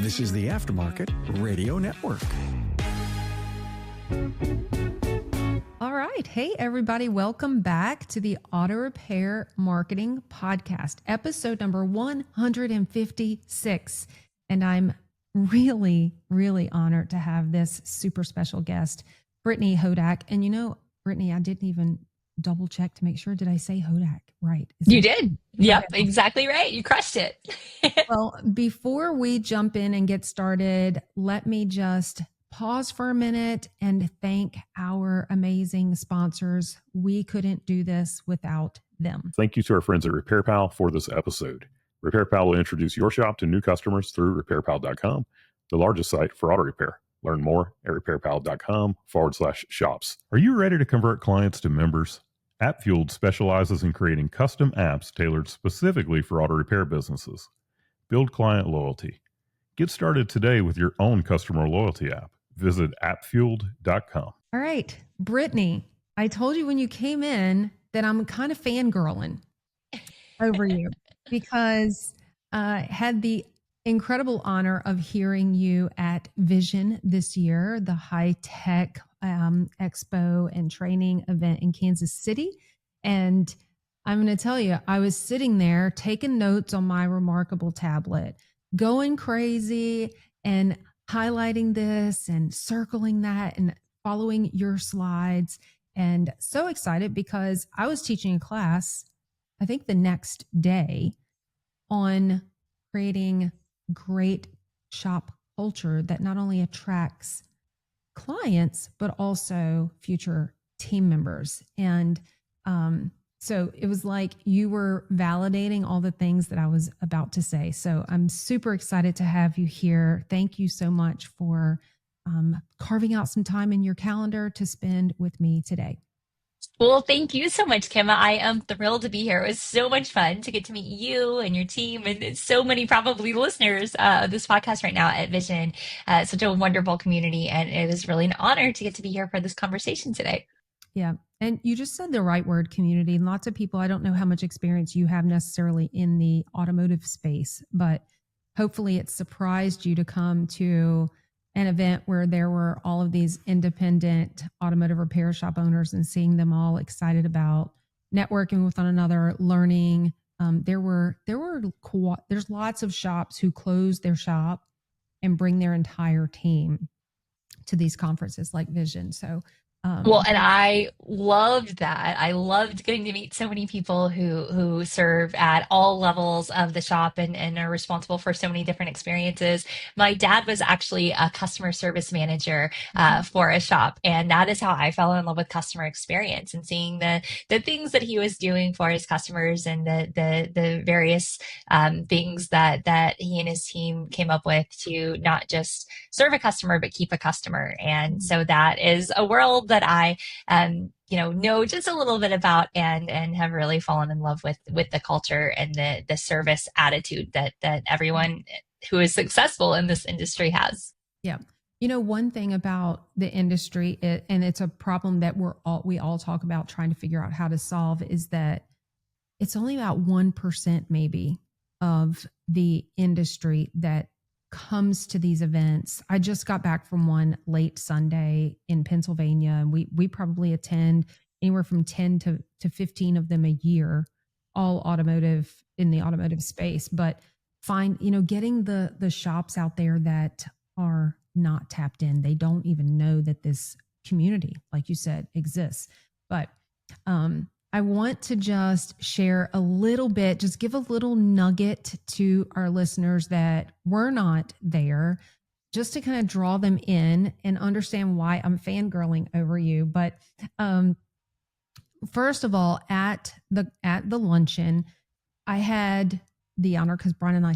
This is the Aftermarket Radio Network. All right. Hey, everybody. Welcome back to the Auto Repair Marketing Podcast, episode number 156. And I'm really, really honored to have this super special guest, Brittany Hodak. And you know, Brittany, I didn't even double check to make sure. Did I say Hodak right? You did. Yep, okay. Exactly right. You crushed it. Well, before we jump in and get started, let me just pause for a minute and thank our amazing sponsors. We couldn't do this without them. Thank you to our friends at RepairPal for this episode. RepairPal will introduce your shop to new customers through repairpal.com, the largest site for auto repair. Learn more at repairpal.com/shops. Are you ready to convert clients to members? AppFueled specializes in creating custom apps tailored specifically for auto repair businesses. Build client loyalty. Get started today with your own customer loyalty app. Visit appfueled.com. All right, Brittany, I told you when you came in that I'm kind of fangirling over you because I had the incredible honor of hearing you at Vision this year, the high-tech expo and training event in Kansas City. And I'm going to tell you, I was sitting there taking notes on my remarkable tablet, going crazy and highlighting this and circling that and following your slides. And so excited because I was teaching a class, I think the next day, on creating great shop culture that not only attracts clients, but also future team members. And so it was like you were validating all the things that I was about to say. So I'm super excited to have you here. Thank you so much for carving out some time in your calendar to spend with me today. Well, thank you so much, Kim. I am thrilled to be here. It was so much fun to get to meet you and your team and so many probably listeners of this podcast right now at Vision. Such a wonderful community. And it is really an honor to get to be here for this conversation today. Yeah. And you just said the right word, community. Lots of people, I don't know how much experience you have necessarily in the automotive space, but hopefully it surprised you to come to an event where there were all of these independent automotive repair shop owners and seeing them all excited about networking with one another, learning. There's lots of shops who close their shop and bring their entire team to these conferences like Vision. So well, and I loved that. I loved getting to meet so many people who serve at all levels of the shop and are responsible for so many different experiences. My dad was actually a customer service manager for a shop, and that is how I fell in love with customer experience and seeing the things that he was doing for his customers and the various things that he and his team came up with to not just serve a customer but keep a customer. And so that is a world that I know just a little bit about and have really fallen in love with the culture and the service attitude that everyone who is successful in this industry has. Yeah. You know, one thing about the industry, and it's a problem that we all talk about trying to figure out how to solve, is that it's only about 1% maybe of the industry that comes to these events. I just got back from one late Sunday in Pennsylvania, and we probably attend anywhere from 10 to 15 of them a year, all automotive in the automotive space. But getting the shops out there that are not tapped in, they don't even know that this community, like you said, exists. But I want to just share a little bit, just give a little nugget to our listeners that were not there, just to kind of draw them in and understand why I'm fangirling over you. But first of all, at the luncheon, I had the honor, because Brian and I,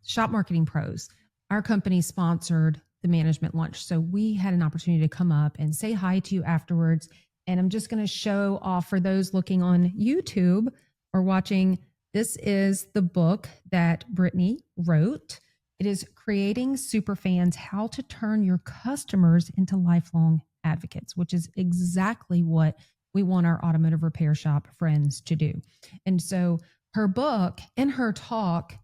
Shop Marketing Pros, our company sponsored the management lunch. So we had an opportunity to come up and say hi to you afterwards. And I'm just going to show off for those looking on YouTube or watching. This is the book that Brittany wrote. It is Creating Superfans: How to Turn Your Customers into Lifelong Advocates, which is exactly what we want our automotive repair shop friends to do. And so her book and her talk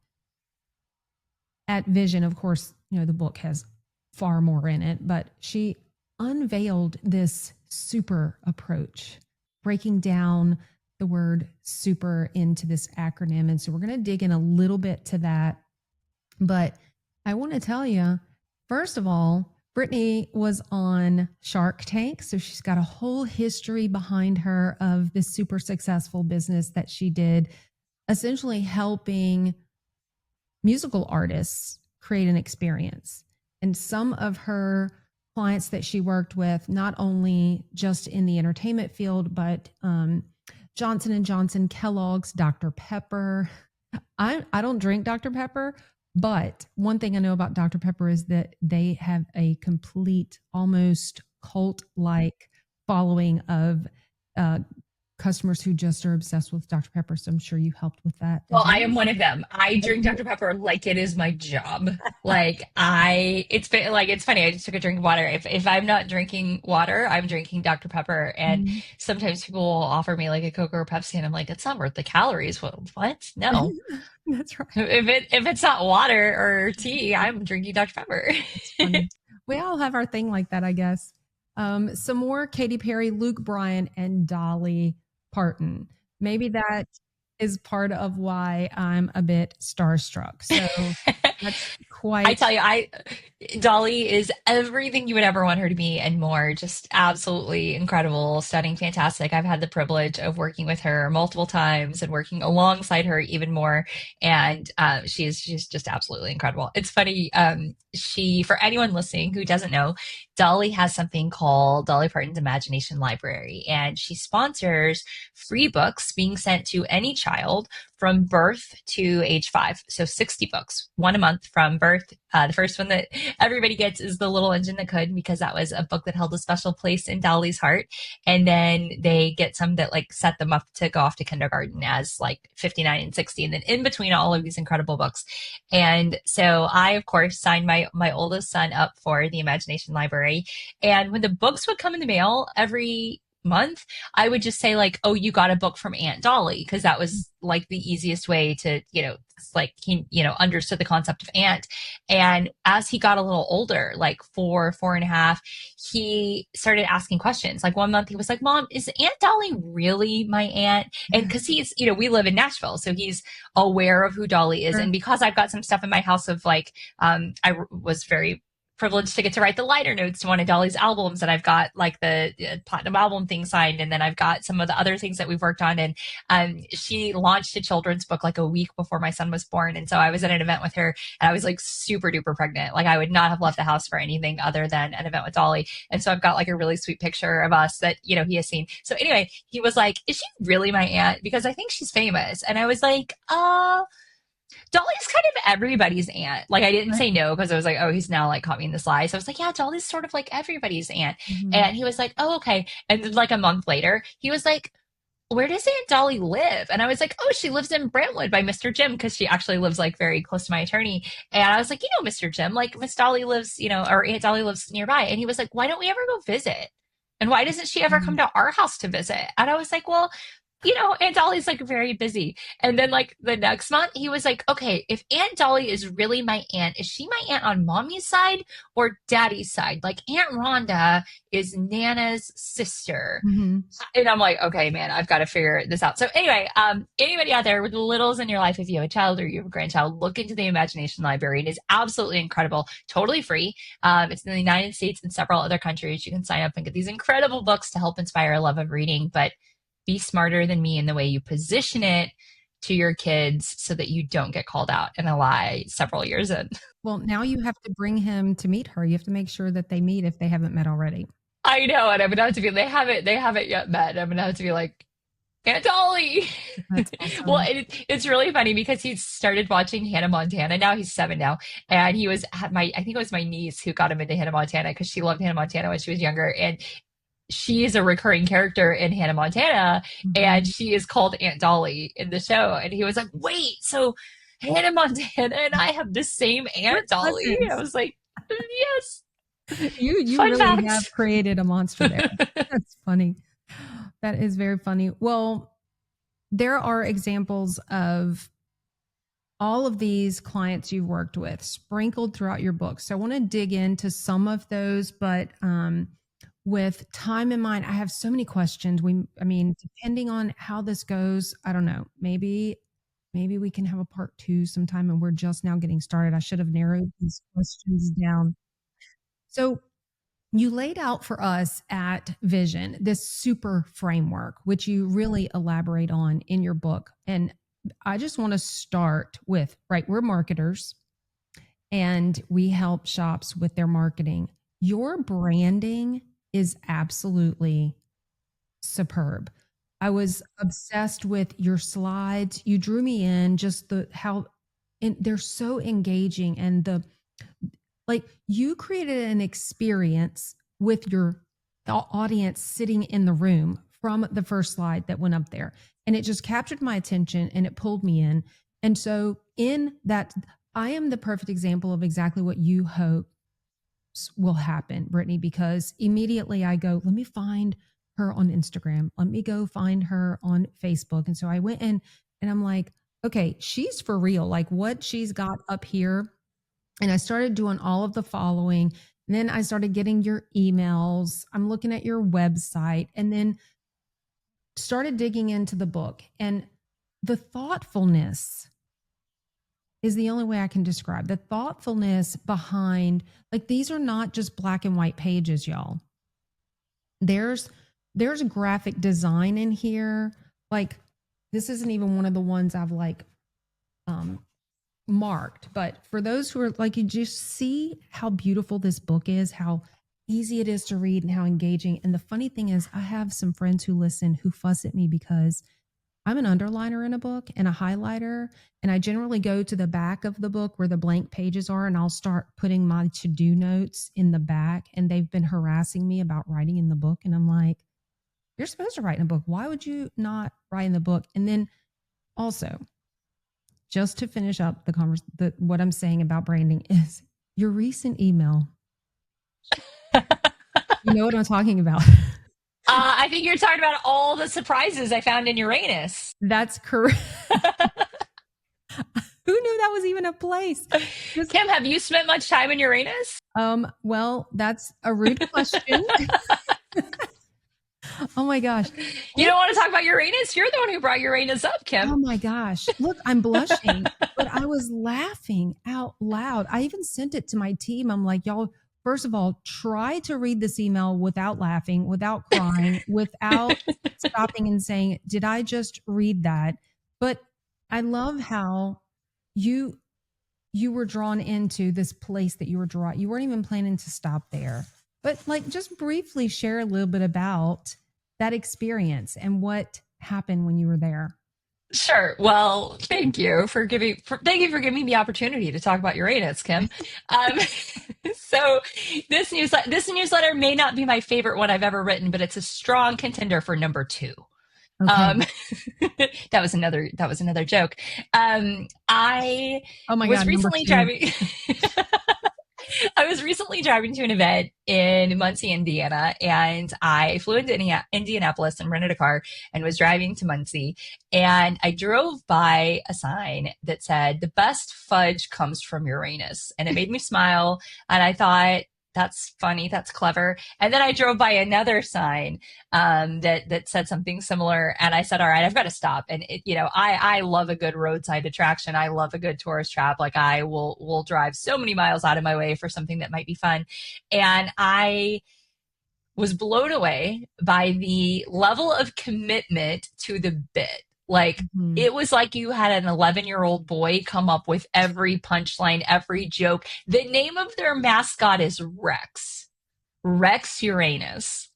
at Vision, of course, the book has far more in it, but she unveiled this super approach, breaking down the word super into this acronym. And so we're going to dig in a little bit to that. But I want to tell you, first of all, Brittany was on Shark Tank. So she's got a whole history behind her of this super successful business that she did, essentially helping musical artists create an experience. And some of her clients that she worked with, not only just in the entertainment field, but Johnson & Johnson, Kellogg's, Dr. Pepper. I don't drink Dr. Pepper, but one thing I know about Dr. Pepper is that they have a complete, almost cult-like following of customers who just are obsessed with Dr. Pepper. So I'm sure you helped with that. Well, I am one of them. I drink Dr. Pepper like it is my job. It's funny. I just took a drink of water. If I'm not drinking water, I'm drinking Dr. Pepper. And sometimes people will offer me like a Coke or a Pepsi, and I'm like, it's not worth the calories. What? No. That's right. If it's not water or tea, I'm drinking Dr. Pepper. We all have our thing like that, I guess. Some more Katy Perry, Luke Bryan, and Dolly Parton. Maybe that is part of why I'm a bit starstruck. So that's quite. I tell you, Dolly is everything you would ever want her to be and more. Just absolutely incredible, stunning, fantastic. I've had the privilege of working with her multiple times and working alongside her even more. And she's just absolutely incredible. It's funny. For anyone listening who doesn't know, Dolly has something called Dolly Parton's Imagination Library, and she sponsors free books being sent to any child from birth to age 5. So 60 books, one a month from birth. The first one that everybody gets is The Little Engine That Could, because that was a book that held a special place in Dolly's heart. And then they get some that like set them up to go off to kindergarten as like 59 and 60. And then in between all of these incredible books. And so I, of course, signed my oldest son up for the Imagination Library. And when the books would come in the mail every month, I would just say like, oh, you got a book from Aunt Dolly, because that was like the easiest way to, like he, understood the concept of aunt. And as he got a little older, like 4.5, he started asking questions. Like one month he was like, Mom, is Aunt Dolly really my aunt? And because he's, we live in Nashville, so he's aware of who Dolly is. And because I've got some stuff in my house of like, I was very privileged to get to write the liner notes to one of Dolly's albums, and I've got like the platinum album thing signed, and then I've got some of the other things that we've worked on. And she launched a children's book like a week before my son was born, and so I was at an event with her, and I was like super duper pregnant. Like I would not have left the house for anything other than an event with Dolly. And so I've got like a really sweet picture of us that he has seen. So anyway, he was like, is she really my aunt? Because I think she's famous. And I was like, Dolly's kind of everybody's aunt. Like I didn't say no, because I was like, oh, he's now like caught me in this lie. So I was like, yeah, Dolly's sort of like everybody's aunt. And he was like, oh, okay. And then like a month later, he was like, where does Aunt Dolly live? And I was like, oh, she lives in Brentwood by Mr. Jim, because she actually lives like very close to my attorney. And I was like, Mr. Jim, like Miss Dolly lives, or Aunt Dolly lives nearby. And he was like, why don't we ever go visit? And why doesn't she ever come to our house to visit? And I was like, well, Aunt Dolly's like very busy. And then like the next month he was like, okay, if Aunt Dolly is really my aunt, is she my aunt on mommy's side or daddy's side? Like Aunt Rhonda is Nana's sister. And I'm like, okay, man, I've got to figure this out. So anyway, anybody out there with littles in your life, if you have a child or you have a grandchild, look into the Imagination Library. It is absolutely incredible, totally free. It's in the United States and several other countries. You can sign up and get these incredible books to help inspire a love of reading, but be smarter than me in the way you position it to your kids so that you don't get called out in a lie several years in. Well, now you have to bring him to meet her. You have to make sure that they meet if they haven't met already. I know. And I'm going to have to be, they haven't yet met. I'm going to have to be like, Aunt Dolly. That's awesome. Well, it's really funny because he started watching Hannah Montana. Now he's 7 now. And he was I think it was my niece who got him into Hannah Montana because she loved Hannah Montana when she was younger. And she is a recurring character in Hannah Montana, and she is called Aunt Dolly in the show. And he was like, wait, so Hannah Montana and I have the same Aunt Dolly? I was like, yes. You Fun really fact. have created a monster there. That's funny. That is very funny. Well, there are examples of all of these clients you've worked with sprinkled throughout your book. So I want to dig into some of those, but with time in mind, I have so many questions. I mean, depending on how this goes, I don't know, maybe we can have a part 2 sometime, and we're just now getting started. I should have narrowed these questions down. So you laid out for us at Vision this super framework, which you really elaborate on in your book. And I just want to start with, right, we're marketers and we help shops with their marketing. Your branding is absolutely superb. I was obsessed with your slides. You drew me in, just and they're so engaging, and like you created an experience with your audience sitting in the room from the first slide that went up there. And it just captured my attention and it pulled me in. And so in that, I am the perfect example of exactly what you hope will happen, Brittany, because immediately I go, let me find her on Instagram. Let me go find her on Facebook. And so I went in and I'm like, okay, she's for real. Like what she's got up here. And I started doing all of the following. And then I started getting your emails. I'm looking at your website, and then started digging into the book. And the thoughtfulness is the only way I can describe the thoughtfulness behind, like, these are not just black and white pages, y'all. There's graphic design in here. Like, this isn't even one of the ones I've marked, but for those who are like, you just see how beautiful this book is, how easy it is to read, and how engaging. And the funny thing is, I have some friends who listen who fuss at me because I'm an underliner in a book and a highlighter, and I generally go to the back of the book where the blank pages are, and I'll start putting my to-do notes in the back. And they've been harassing me about writing in the book, and I'm like, you're supposed to write in a book. Why would you not write in the book? And then also, just to finish up what I'm saying about branding is your recent email. You know what I'm talking about. I think you're talking about all the surprises I found in Uranus. That's correct. Who knew that was even a place? Kim, have you spent much time in Uranus? Well, that's a rude question. Oh my gosh. You don't want to talk about Uranus? You're the one who brought Uranus up, Kim. Oh my gosh. Look, I'm blushing, but I was laughing out loud. I even sent it to my team. I'm like, y'all, first of all, try to read this email without laughing, without crying, without stopping and saying, did I just read that? But I love how you were drawn into this place that you were drawn. You weren't even planning to stop there, but like, just briefly share a little bit about that experience and what happened when you were there. Sure. Well, thank you for giving me the opportunity to talk about Uranus, Kim. So this newsletter may not be my favorite one I've ever written, but it's a strong contender for number 2. Okay. That was another joke. I was recently driving. I was recently driving to an event in Muncie, Indiana, and I flew into Indianapolis and rented a car and was driving to Muncie. And I drove by a sign that said, "The best fudge comes from Uranus." And it made me smile. And I thought, that's funny. That's clever. And then I drove by another sign that said something similar. And I said, all right, I've got to stop. And I love a good roadside attraction. I love a good tourist trap. Like, I will drive so many miles out of my way for something that might be fun. And I was blown away by the level of commitment to the bit. Like, It was like you had an 11-year-old boy come up with every punchline, every joke. The name of their mascot is Rex Uranus.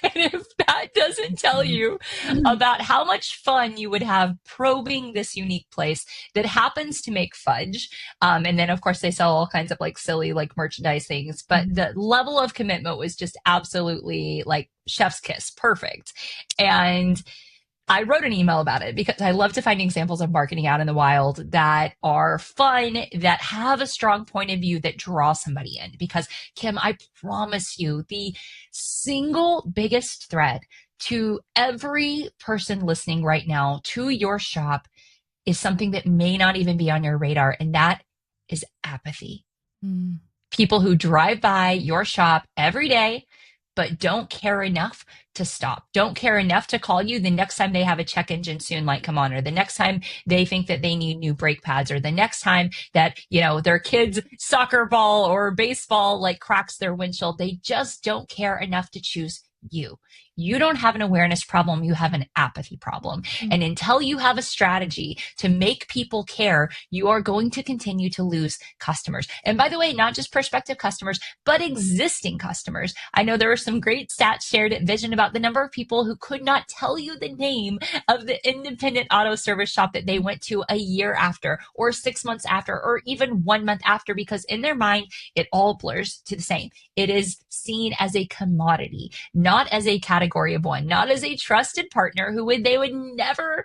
And if that doesn't tell you about how much fun you would have probing this unique place that happens to make fudge. And then, of course, they sell all kinds of like silly like merchandise things. But the level of commitment was just absolutely like chef's kiss. Perfect. And I wrote an email about it because I love to find examples of marketing out in the wild that are fun, that have a strong point of view, that draw somebody in. Because, Kim, I promise you, the single biggest threat to every person listening right now to your shop is something that may not even be on your radar, and that is apathy. Mm. People who drive by your shop every day, but don't care enough to stop, don't care enough to call you the next time they have a check engine soon light come on, or the next time they think that they need new brake pads, or the next time that, their kid's soccer ball or baseball like cracks their windshield. They just don't care enough to choose you. You don't have an awareness problem. You have an apathy problem. Mm-hmm. And until you have a strategy to make people care, you are going to continue to lose customers. And by the way, not just prospective customers, but existing customers. I know there are some great stats shared at Vision about the number of people who could not tell you the name of the independent auto service shop that they went to a year after, or 6 months after, or even 1 month after, because in their mind, it all blurs to the same. It is seen as a commodity, not as a category of one, not as a trusted partner they would never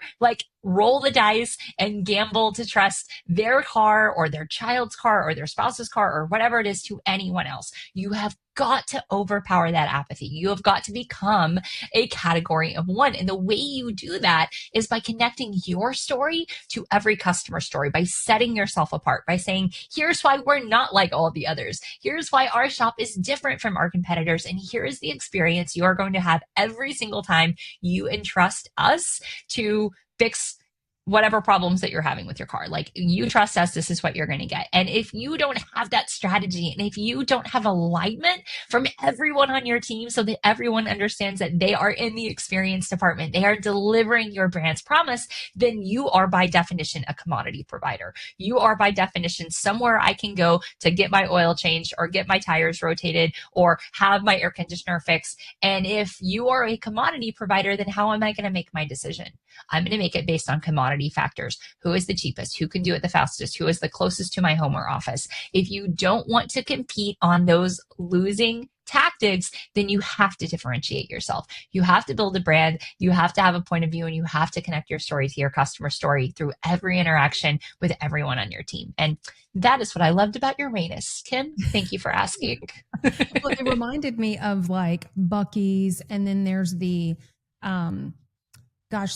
roll the dice and gamble to trust their car or their child's car or their spouse's car or whatever it is to anyone else. You have got to overpower that apathy. You have got to become a category of one. And the way you do that is by connecting your story to every customer story, by setting yourself apart, by saying, here's why we're not like all the others. Here's why our shop is different from our competitors. And here is the experience you are going to have every single time you entrust us to fix whatever problems that you're having with your car. You trust us, this is what you're going to get. And if you don't have that strategy, and if you don't have alignment from everyone on your team so that everyone understands that they are in the experience department, they are delivering your brand's promise, then you are by definition a commodity provider. You are by definition somewhere I can go to get my oil changed or get my tires rotated or have my air conditioner fixed. And if you are a commodity provider, then how am I going to make my decision? I'm going to make it based on commodity factors. Who is the cheapest? Who can do it the fastest? Who is the closest to my home or office? If you don't want to compete on those losing tactics, then you have to differentiate yourself. You have to build a brand. You have to have a point of view, and you have to connect your story to your customer story through every interaction with everyone on your team. And that is what I loved about your Uranus. Kim, thank you for asking. Well, it reminded me of Buc-ee's, and then there's the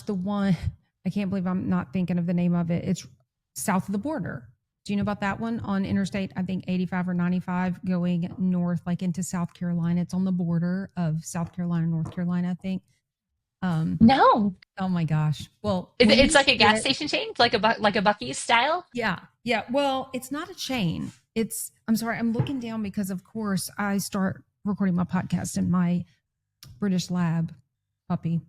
the one, I can't believe I'm not thinking of the name of it. It's south of the border. Do you know about that one on Interstate, I think 85 or 95 going north, into South Carolina? It's on the border of South Carolina, North Carolina, I think. No. Oh my gosh. Well, it's like a gas station chain, like a Buc-ee's style. Yeah. Yeah. Well, it's not a chain. I'm sorry. I'm looking down because of course I start recording my podcast and my British lab puppy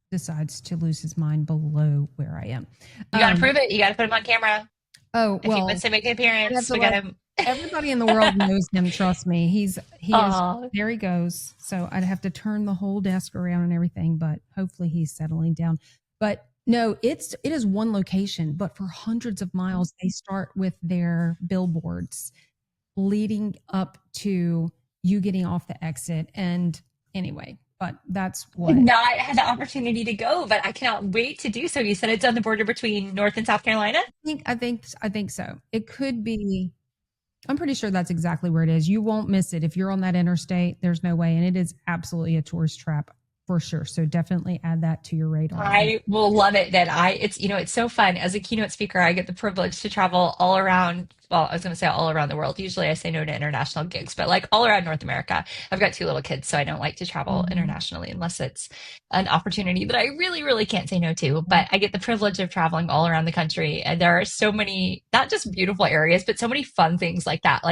decides to lose his mind below where I am. You got to prove it. You got to put him on camera. Oh, if he wants to make an appearance, we got him. Everybody in the world knows him. Trust me. He is, there he goes. So I'd have to turn the whole desk around and everything, but hopefully he's settling down. But no, it is one location, but for hundreds of miles, they start with their billboards leading up to you getting off the exit. And anyway, but that's what. I've not had the opportunity to go, but I cannot wait to do so. You said it's on the border between North and South Carolina? I think so. It could be. I'm pretty sure that's exactly where it is. You won't miss it if you're on that interstate. There's no way, and it is absolutely a tourist trap for sure. So definitely add that to your radar. I will love it. It's so fun. As a keynote speaker, I get the privilege to travel all around. Well, I was going to say all around the world. Usually I say no to international gigs, but all around North America. I've got 2 little kids, so I don't like to travel internationally unless it's an opportunity that I really, really can't say no to. But I get the privilege of traveling all around the country. And there are so many, not just beautiful areas, but so many fun things like that.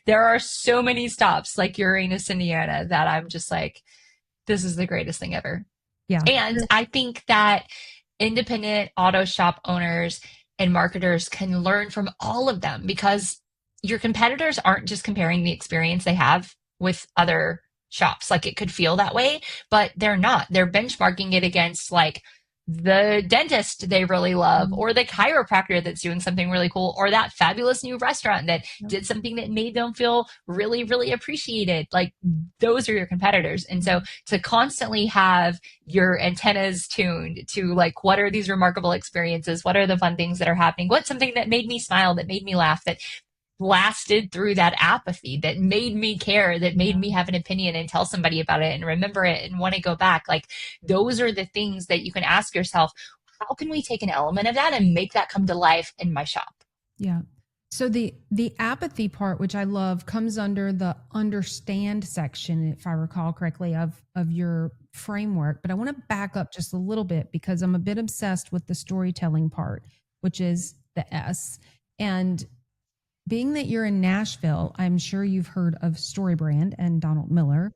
There are so many stops like Uranus, Indiana, that I'm just this is the greatest thing ever. Yeah. And I think that independent auto shop owners and marketers can learn from all of them, because your competitors aren't just comparing the experience they have with other shops. It could feel that way, but they're not. They're benchmarking it against the dentist they really love, or the chiropractor that's doing something really cool, or that fabulous new restaurant that did something that made them feel really, really appreciated. Those are your competitors. And so to constantly have your antennas tuned to what are these remarkable experiences? What are the fun things that are happening? What's something that made me smile, that made me laugh, that lasted through that apathy, that made me care, that made me have an opinion and tell somebody about it and remember it and want to go back? Those are the things that you can ask yourself, how can we take an element of that and make that come to life in my shop? Yeah. So the apathy part, which I love, comes under the understand section, if I recall correctly, of your framework. But I want to back up just a little bit because I'm a bit obsessed with the storytelling part, which is the S. And being that you're in Nashville, I'm sure you've heard of StoryBrand and Donald Miller.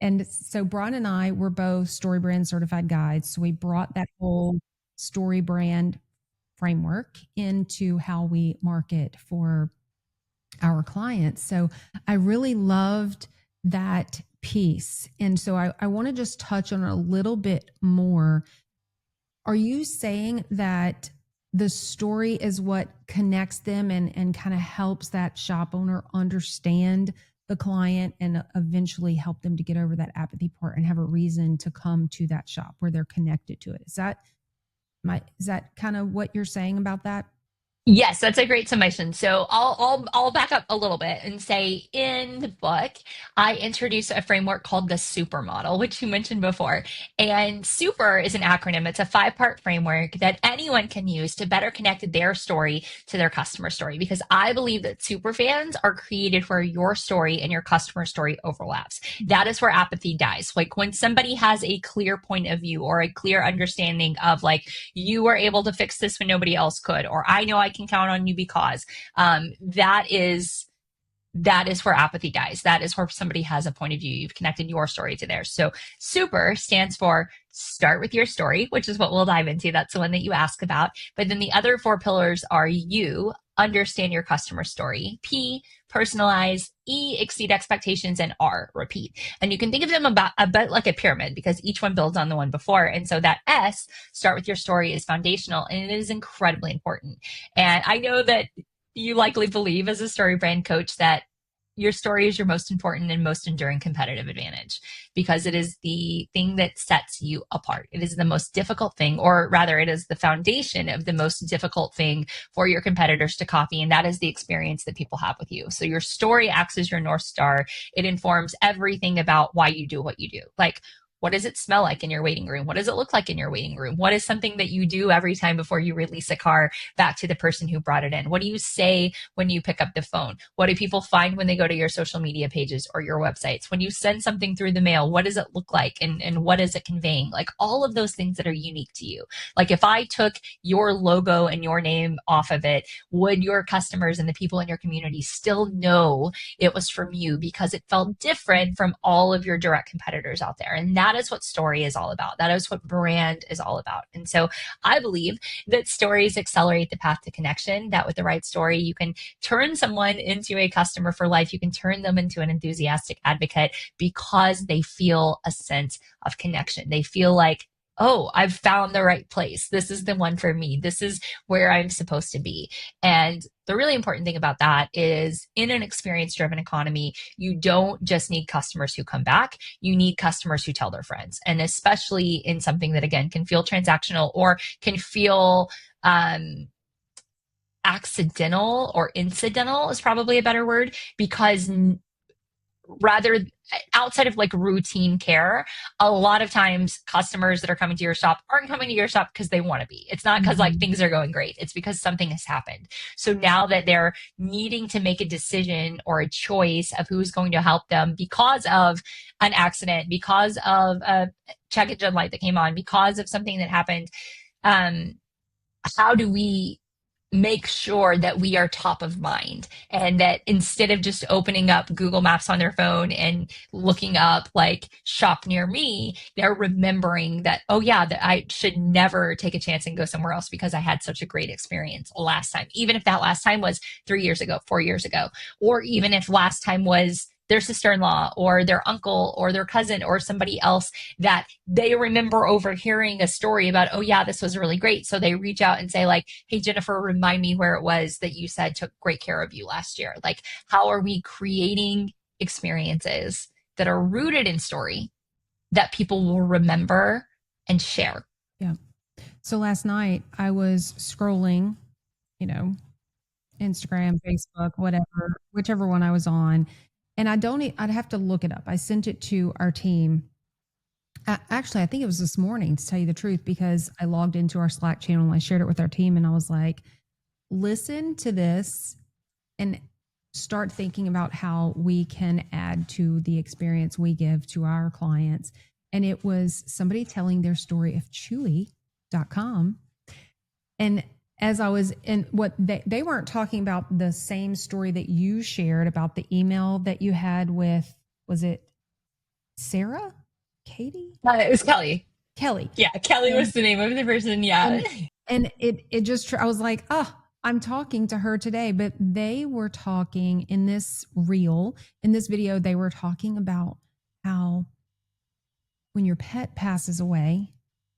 And so Brian and I were both StoryBrand certified guides. So we brought that whole StoryBrand framework into how we market for our clients. So I really loved that piece. And so I want to just touch on it a little bit more. Are you saying that the story is what connects them and kind of helps that shop owner understand the client and eventually help them to get over that apathy part and have a reason to come to that shop where they're connected to it? Is that kind of what you're saying about that? Yes, that's a great summation. So I'll back up a little bit and say in the book, I introduce a framework called the Super model, which you mentioned before. And Super is an acronym. It's a 5-part framework that anyone can use to better connect their story to their customer story. Because I believe that super fans are created where your story and your customer story overlaps. That is where apathy dies. Like when somebody has a clear point of view or a clear understanding of like, you were able to fix this when nobody else could, or I know I can count on you because that is where apathy dies. That is where somebody has a point of view. You've connected your story to theirs. So Super stands for start with your story, which is what we'll dive into. That's the one that you ask about. But then the other 4 pillars are U, understand your customer story, P, personalize, E, exceed expectations, and R, repeat. And you can think of them about a bit like a pyramid because each one builds on the one before. And so that S, start with your story, is foundational and it is incredibly important. And I know that you likely believe as a story brand coach that your story is your most important and most enduring competitive advantage because it is the thing that sets you apart. It is the most difficult thing, or rather, it is the foundation of the most difficult thing for your competitors to copy. And that is the experience that people have with you. So your story acts as your North Star. It informs everything about why you do what you do. Like, what does it smell like in your waiting room? What does it look like in your waiting room? What is something that you do every time before you release a car back to the person who brought it in? What do you say when you pick up the phone? What do people find when they go to your social media pages or your websites? When you send something through the mail, what does it look like and what is it conveying? Like all of those things that are unique to you. Like if I took your logo and your name off of it, would your customers and the people in your community still know it was from you because it felt different from all of your direct competitors out there? And that is what story is all about. That is what brand is all about. And so I believe that stories accelerate the path to connection, that with the right story, you can turn someone into a customer for life. You can turn them into an enthusiastic advocate because they feel a sense of connection. They feel like, oh, I've found the right place. This is the one for me. This is where I'm supposed to be. And the really important thing about that is in an experience driven economy, you don't just need customers who come back. You need customers who tell their friends. And especially in something that, again, can feel transactional or can feel, accidental or incidental is probably a better word, because rather outside of like routine care, a lot of times customers that are coming to your shop aren't coming to your shop because they want to be. It's not because like things are going great. It's because something has happened. So now that they're needing to make a decision or a choice of who's going to help them because of an accident, because of a check engine light that came on, because of something that happened, how do we make sure that we are top of mind and that instead of just opening up Google Maps on their phone and looking up like shop near me, they're remembering that, oh yeah, that I should never take a chance and go somewhere else because I had such a great experience last time. Even if that last time was 3 years ago, 4 years ago, or even if last time was their sister-in-law or their uncle or their cousin or somebody else that they remember overhearing a story about, oh yeah, this was really great. So they reach out and say like, hey, Jennifer, remind me where it was that you said took great care of you last year. Like, how are we creating experiences that are rooted in story that people will remember and share? Yeah. So last night I was scrolling, Instagram, Facebook, whatever, whichever one I was on. And I'd have to look it up. I sent it to our team Actually, I think it was this morning, to tell you the truth, because I logged into our Slack channel and I shared it with our team, and I was like, listen to this and start thinking about how we can add to the experience we give to our clients. And it was somebody telling their story of Chewy.com. And as I was in what they weren't talking about the same story that you shared about the email that you had with, was it Sarah? Katie? It was Kelly. Kelly. Yeah, Kelly was the name of the person. Yeah. And it just, I was like, oh, I'm talking to her today. But they were talking in this video, they were talking about how when your pet passes away,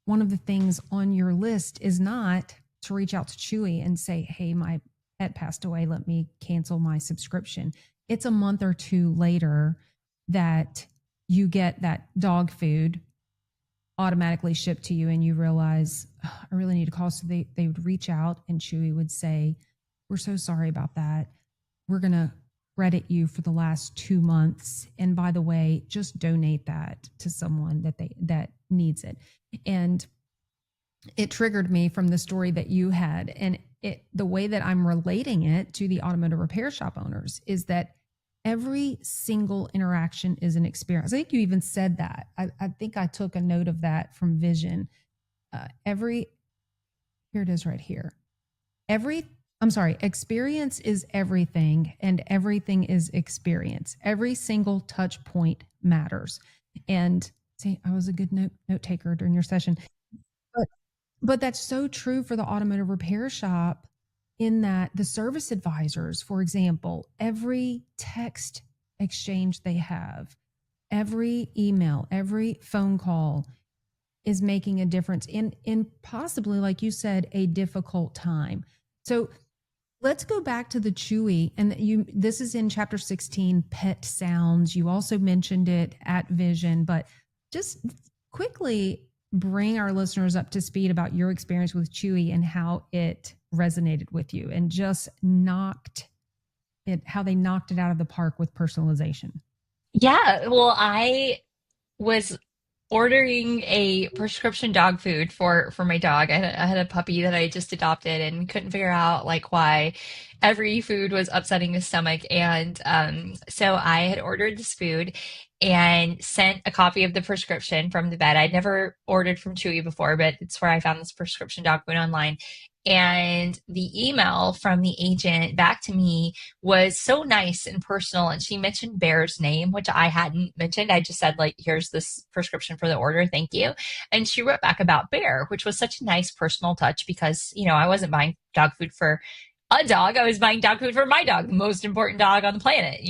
one of the things on your list is not to reach out to Chewy and say, hey, my pet passed away, let me cancel my subscription. It's a month or two later that you get that dog food automatically shipped to you, and you realize, oh, I really need to call. So they would reach out, and Chewy would say, we're so sorry about that. We're going to credit you for the last 2 months. And by the way, just donate that to someone that needs it. And it triggered me from the story that you had. And the way that I'm relating it to the automotive repair shop owners is that every single interaction is an experience. I think you even said that. I think I took a note of that from Vision. Here it is right here. Experience is everything, and everything is experience. Every single touch point matters. And see, I was a good note taker during your session. But that's so true for the automotive repair shop, in that the service advisors, for example, every text exchange they have, every email, every phone call is making a difference in possibly, like you said, a difficult time. So let's go back to the Chewy, and this is in chapter 16, pet sounds. You also mentioned it at Vision, but just quickly bring our listeners up to speed about your experience with Chewy and how it resonated with you, and just how they knocked it out of the park with personalization. Yeah. Well, I was ordering a prescription dog food for my dog. I had a puppy that I just adopted and couldn't figure out like why every food was upsetting his stomach. And so I had ordered this food and sent a copy of the prescription from the vet. I'd never ordered from Chewy before, but it's where I found this prescription dog food online. And the email from the agent back to me was so nice and personal. And she mentioned Bear's name, which I hadn't mentioned. I just said, like, here's this prescription for the order. Thank you. And she wrote back about Bear, which was such a nice personal touch because, I wasn't buying dog food for a dog. I was buying dog food for my dog, the most important dog on the planet.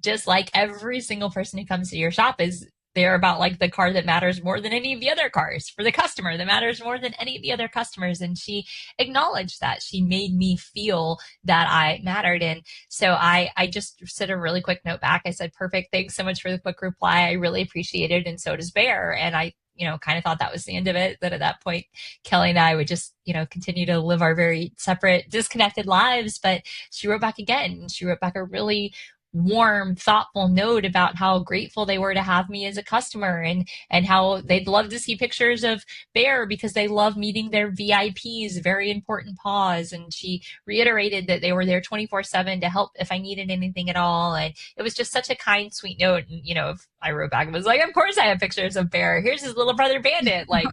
Just like every single person who comes to your shop is there about like the car that matters more than any of the other cars, for the customer that matters more than any of the other customers. And she acknowledged that. She made me feel that I mattered. And so I just said a really quick note back. I said, perfect. Thanks so much for the quick reply. I really appreciate it. And so does Bear. And I kind of thought that was the end of it, that at that point, Kelly and I would just, continue to live our very separate, disconnected lives. But she wrote back again. She wrote back a really warm, thoughtful note about how grateful they were to have me as a customer, and how they'd love to see pictures of Bear because they love meeting their VIPs, very important paws. And she reiterated that they were there 24/7 to help if I needed anything at all. And it was just such a kind, sweet note. And, if I wrote back and was like, of course I have pictures of Bear. Here's his little brother Bandit. Like,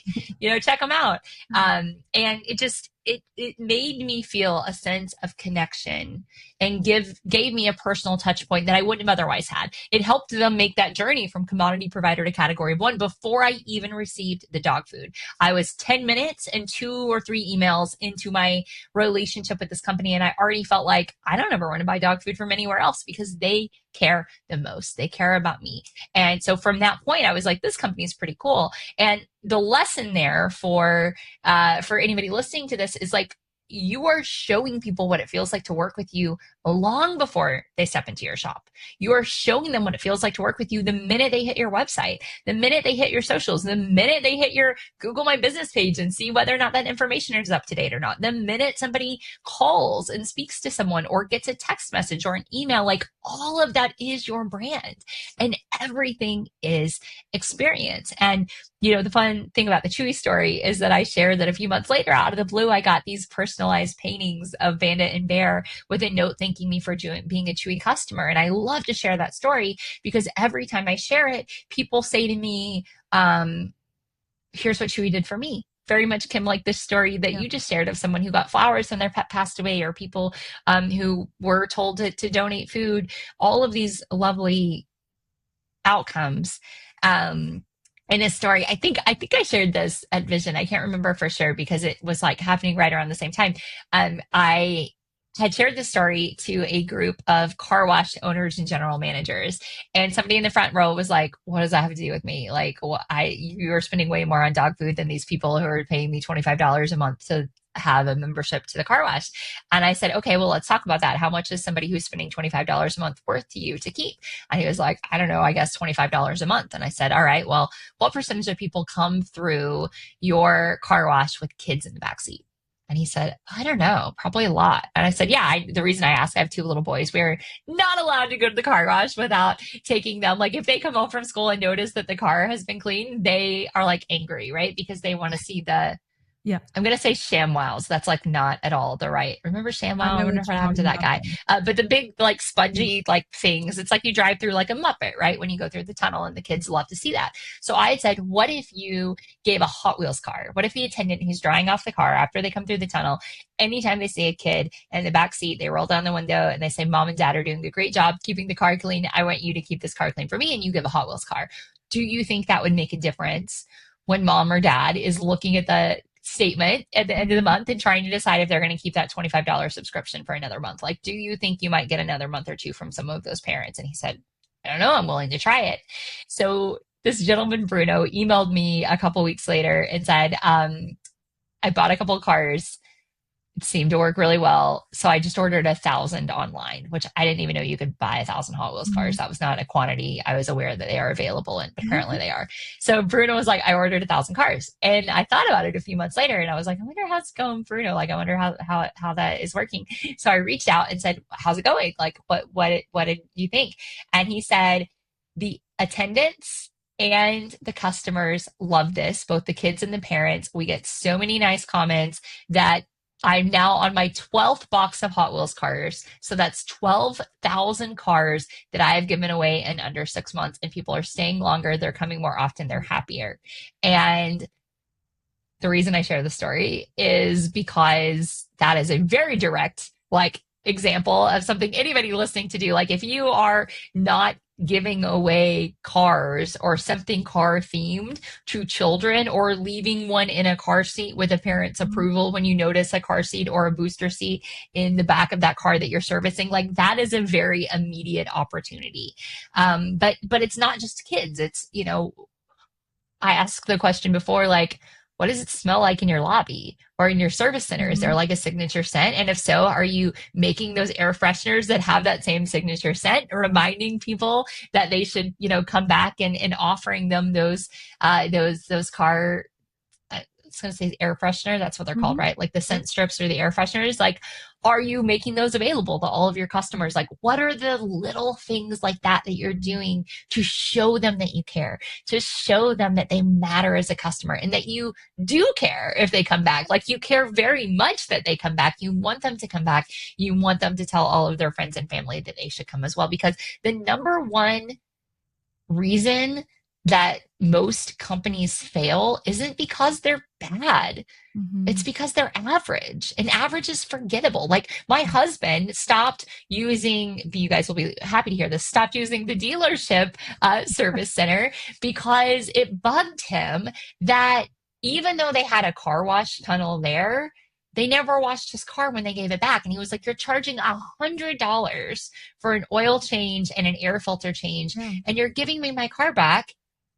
check him out. And it just, it made me feel a sense of connection and gave me a personal touch point that I wouldn't have otherwise had. It helped them make that journey from commodity provider to category 1 before I even received the dog food. I was 10 minutes and 2 or 3 emails into my relationship with this company, and I already felt like I don't ever want to buy dog food from anywhere else because they care the most. They care about me. And so from that point, I was like, this company is pretty cool. And the lesson there for anybody listening to this is like, you are showing people what it feels like to work with you long before they step into your shop. You are showing them what it feels like to work with you the minute they hit your website, the minute they hit your socials, the minute they hit your Google My Business page and see whether or not that information is up to date or not, the minute somebody calls and speaks to someone or gets a text message or an email, like all of that is your brand, and everything is experience. And the fun thing about the Chewy story is that I shared that a few months later, out of the blue, I got these personalized paintings of Bandit and Bear with a note thanking me for being a Chewy customer. And I love to share that story because every time I share it, people say to me, here's what Chewy did for me. Very much, Kim, like this story that you just shared of someone who got flowers and their pet passed away, or people who were told to donate food, all of these lovely outcomes. In a story, I think I shared this at Vision. I can't remember for sure because it was like happening right around the same time. I had shared this story to a group of car wash owners and general managers, and somebody in the front row was like, "What does that have to do with me? Like, you are spending way more on dog food than these people who are paying me $25 a month to have a membership to the car wash." And I said, okay, well, let's talk about that. How much is somebody who's spending $25 a month worth to you to keep? And he was like, I don't know, I guess $25 a month. And I said, all right, well, what percentage of people come through your car wash with kids in the backseat? And he said, I don't know, probably a lot. And I said, yeah, the reason I asked, I have 2 little boys. We're not allowed to go to the car wash without taking them. Like if they come home from school and notice that the car has been cleaned, they are like angry, right? Because they want to see I'm going to say ShamWows. That's like not at all the right. Remember ShamWow? I wonder what happened to that guy. But the big like spongy like things, it's like you drive through like a Muppet, right? When you go through the tunnel, and the kids love to see that. So I had said, what if you gave a Hot Wheels car? What if the attendant who's drying off the car after they come through the tunnel, anytime they see a kid in the back seat, they roll down the window and they say, Mom and Dad are doing a great job keeping the car clean. I want you to keep this car clean for me, and you give a Hot Wheels car. Do you think that would make a difference when mom or dad is looking at the statement at the end of the month and trying to decide if they're going to keep that $25 subscription for another month? Like, do you think you might get another month or 2 from some of those parents? And he said, I don't know, I'm willing to try it. So this gentleman, Bruno, emailed me a couple weeks later and said, I bought a couple of cars. It seemed to work really well. So I just ordered 1,000 online, which I didn't even know you could buy 1,000 Hot Wheels cars. That was not a quantity I was aware that they are available, and apparently they are. So Bruno was like, I ordered 1,000 cars. And I thought about it a few months later, and I was like, I wonder how it's going, Bruno. Like, I wonder how that is working. So I reached out and said, how's it going? Like, what did you think? And he said, the attendants and the customers love this, both the kids and the parents. We get so many nice comments that I'm now on my 12th box of Hot Wheels cars. So that's 12,000 cars that I have given away in under 6 months, and people are staying longer. They're coming more often. They're happier. And the reason I share the story is because that is a very direct, like, example of something anybody listening to do. Like, if you are not giving away cars or something car themed to children, or leaving one in a car seat with a parent's approval when you notice a car seat or a booster seat in the back of that car that you're servicing, like, that is a very immediate opportunity. But it's not just kids. It's, I asked the question before, like, what does it smell like in your lobby or in your service center? Is there like a signature scent? And if so, are you making those air fresheners that have that same signature scent, reminding people that they should, come back and offering them those car, I was going to say air freshener. That's what they're called, right? Like the scent strips or the air fresheners. Like, are you making those available to all of your customers? Like, what are the little things like that you're doing to show them that you care, to show them that they matter as a customer, and that you do care if they come back? Like, you care very much that they come back. You want them to come back. You want them to tell all of their friends and family that they should come as well, because the number one reason that most companies fail isn't because they're bad. It's because they're average, and average is forgettable. Like, my husband stopped using, you guys will be happy to hear this, stopped using the dealership service center because it bugged him that even though they had a car wash tunnel there, they never washed his car when they gave it back. And he was like, you're charging $100 for an oil change and an air filter change, and you're giving me my car back,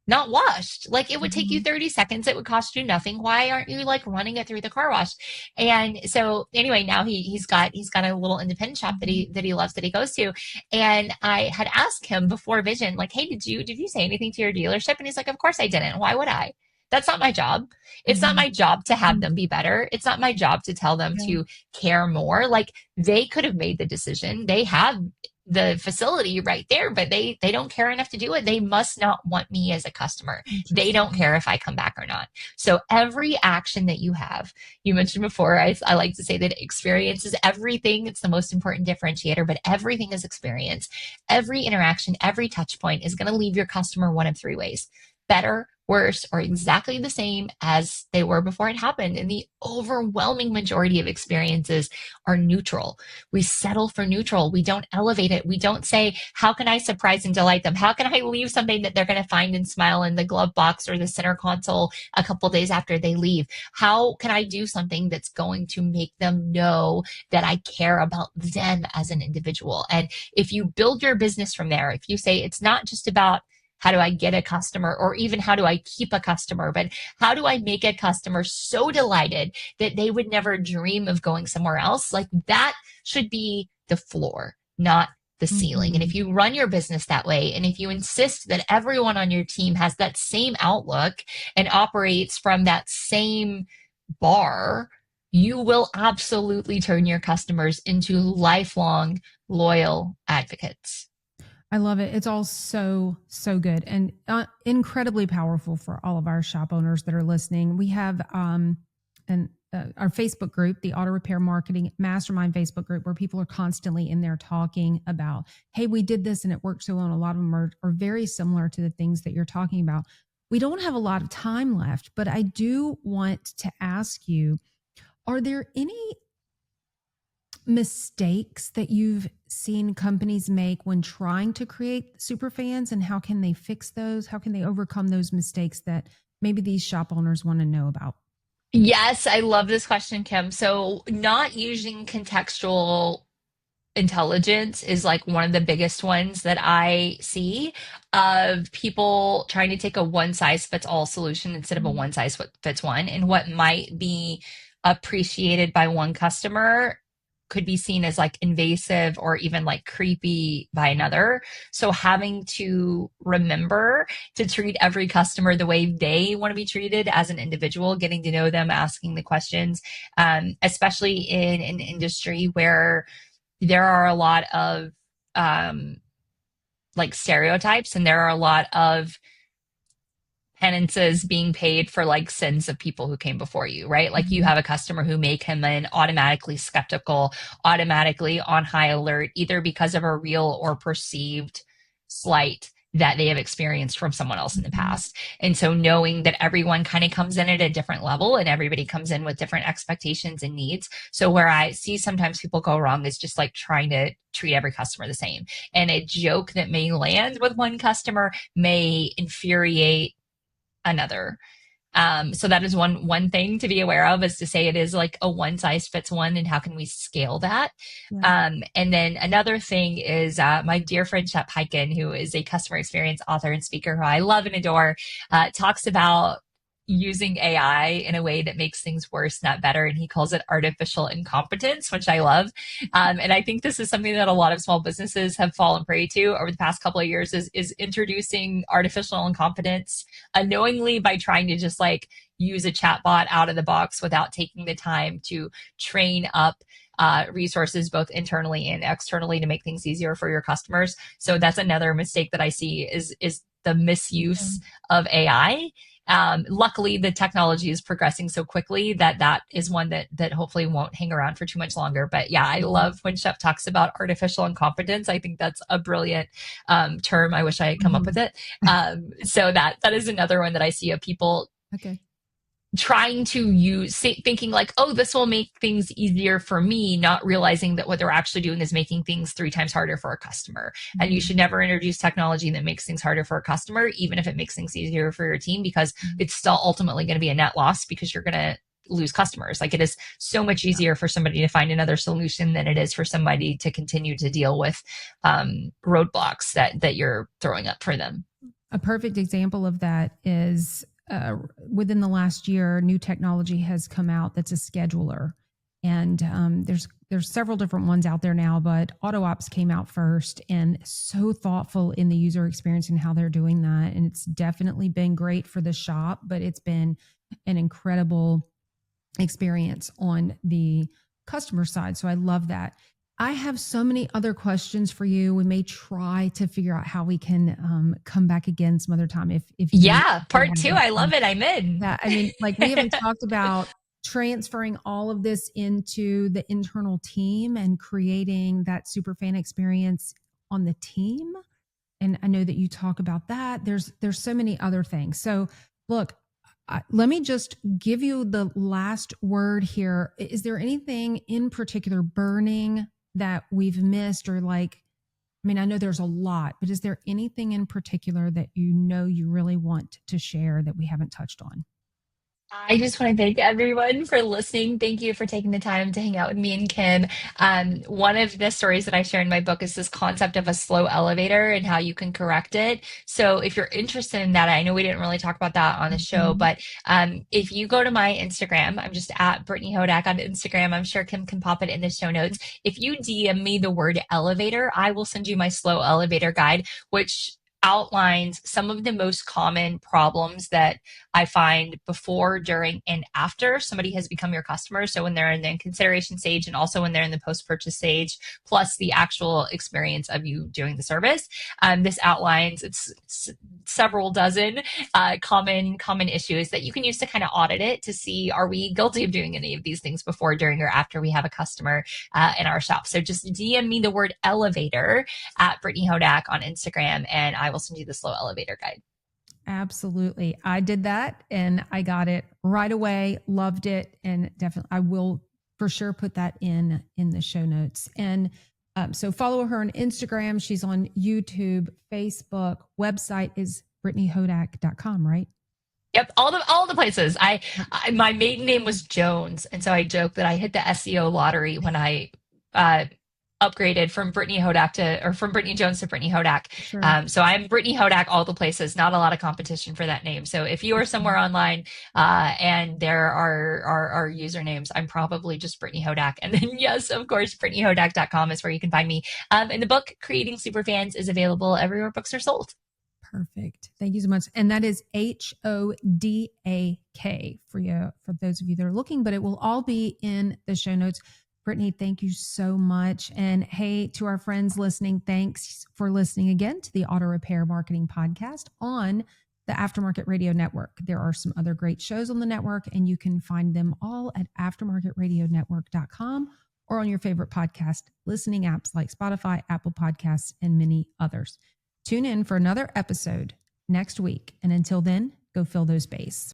not washed. Like it would take you 30 seconds. It would cost you nothing. Why aren't you like running it through the car wash? And so anyway, now he's got a little independent shop that he loves, that he goes to. And I had asked him before Vision, like, hey, did you say anything to your dealership? And he's like, of course I didn't. Why would I? That's not my job. It's not my job to have them be better. It's not my job to tell them to care more. Like they could have made the decision. They have the facility right there, but they don't care enough to do it. They must not want me as a customer. They don't care if I come back or not. So every action that you have, you mentioned before, I like to say that experience is everything. It's the most important differentiator, but everything is experience. Every interaction, every touch point is going to leave your customer one of three ways: better, worse, or exactly the same as they were before it happened. And the overwhelming majority of experiences are neutral. We settle for neutral. We don't elevate it. We don't say, how can I surprise and delight them? How can I leave something that they're going to find and smile in the glove box or the center console a couple days after they leave? How can I do something that's going to make them know that I care about them as an individual? And if you build your business from there, if you say it's not just about how do I get a customer, or even how do I keep a customer, but how do I make a customer so delighted that they would never dream of going somewhere else? Like that should be the floor, not the ceiling. And if you run your business that way, and if you insist that everyone on your team has that same outlook and operates from that same bar, you will absolutely turn your customers into lifelong loyal advocates. I love it. It's all so good and incredibly powerful for all of our shop owners that are listening. We have our Facebook group, the Auto Repair Marketing Mastermind Facebook group, where people are constantly in there talking about, hey, we did this and it worked so well. And a lot of them are very similar to the things that you're talking about. We don't have a lot of time left, but I do want to ask you, are there any mistakes that you've seen companies make when trying to create super fans, and how can they fix those? How can they overcome those mistakes that maybe these shop owners want to know about? Yes, I love this question, Kim. So not using contextual intelligence is like one of the biggest ones that I see, of people trying to take a one size fits all solution instead of a one size fits one. And what might be appreciated by one customer could be seen as like invasive or even like creepy by another. So having to remember to treat every customer the way they want to be treated as an individual, getting to know them, asking the questions, especially in an industry where there are a lot of like stereotypes, and there are a lot of penances being paid for like sins of people who came before you, right? Like you have a customer who may come in automatically skeptical, automatically on high alert, either because of a real or perceived slight that they have experienced from someone else in the past. And so knowing that everyone kind of comes in at a different level and everybody comes in with different expectations and needs. So where I see sometimes people go wrong is just like trying to treat every customer the same. And a joke that may land with one customer may infuriate another. So that is one thing to be aware of, is to say it is like a one size fits one, and how can we scale that? Yeah. And then another thing is my dear friend Shep Hyken, who is a customer experience author and speaker who I love and adore, talks about using AI in a way that makes things worse, not better. And he calls it artificial incompetence, which I love. And I think this is something that a lot of small businesses have fallen prey to over the past couple of years, is introducing artificial incompetence unknowingly by trying to just like use a chatbot out of the box without taking the time to train up resources both internally and externally to make things easier for your customers. So that's another mistake that I see is the misuse of AI. Luckily, the technology is progressing so quickly that is one that hopefully won't hang around for too much longer. But yeah, I love when Shep talks about artificial incompetence. I think that's a brilliant term. I wish I had come up with it. So that is another one that I see of people trying to thinking like, oh, this will make things easier for me, not realizing that what they're actually doing is making things 3 times harder for a customer. And you should never introduce technology that makes things harder for a customer, even if it makes things easier for your team, because it's still ultimately going to be a net loss, because you're going to lose customers. Like it is so much easier for somebody to find another solution than it is for somebody to continue to deal with roadblocks that you're throwing up for them. A perfect example of that is within the last year, new technology has come out that's a scheduler. And there's several different ones out there now, but AutoOps came out first and so thoughtful in the user experience and how they're doing that. And it's definitely been great for the shop, but it's been an incredible experience on the customer side. So I love that. I have so many other questions for you. We may try to figure out how we can come back again some other time. If yeah, part 2, I love it. I'm in. Yeah, I mean, like we haven't talked about transferring all of this into the internal team and creating that super fan experience on the team. And I know that you talk about that. There's so many other things. So look, let me just give you the last word here. Is there anything in particular burning that we've missed, or like, I mean, I know there's a lot, but is there anything in particular that you really want to share that we haven't touched on? I just want to thank everyone for listening. Thank you for taking the time to hang out with me and Kim. One of the stories that I share in my book is this concept of a slow elevator and how you can correct it. So if you're interested in that, I know we didn't really talk about that on the show, but if you go to my Instagram, I'm just at Brittany Hodak on Instagram. I'm sure Kim can pop it in the show notes. If you DM me the word elevator, I will send you my slow elevator guide, which outlines some of the most common problems that I find before, during, and after somebody has become your customer. So when they're in the consideration stage and also when they're in the post-purchase stage, plus the actual experience of you doing the service. This outlines it's several dozen common issues that you can use to kind of audit it to see, are we guilty of doing any of these things before, during, or after we have a customer in our shop. So just DM me the word elevator at Brittany Hodak on Instagram, and I will send you the slow elevator guide. Absolutely. I did that and I got it right away. Loved it. And definitely, I will for sure put that in the show notes. And so follow her on Instagram. She's on YouTube, Facebook. Website is BrittanyHodak.com, right? Yep, all the places. I my maiden name was Jones, and so I joke that I hit the SEO lottery when I upgraded from Brittany Hodak from Brittany Jones to Brittany Hodak. Sure. So I'm Brittany Hodak all the places, not a lot of competition for that name. So if you are somewhere online and there are usernames, I'm probably just Brittany Hodak. And then yes, of course, BrittanyHodak.com is where you can find me. And the book Creating Superfans is available everywhere books are sold. Perfect. Thank you so much. And that is HODAK for those of you that are looking, but it will all be in the show notes. Brittany, thank you so much. And hey, to our friends listening, thanks for listening again to the Auto Repair Marketing Podcast on the Aftermarket Radio Network. There are some other great shows on the network, and you can find them all at aftermarketradionetwork.com or on your favorite podcast listening apps like Spotify, Apple Podcasts, and many others. Tune in for another episode next week. And until then, go fill those bays.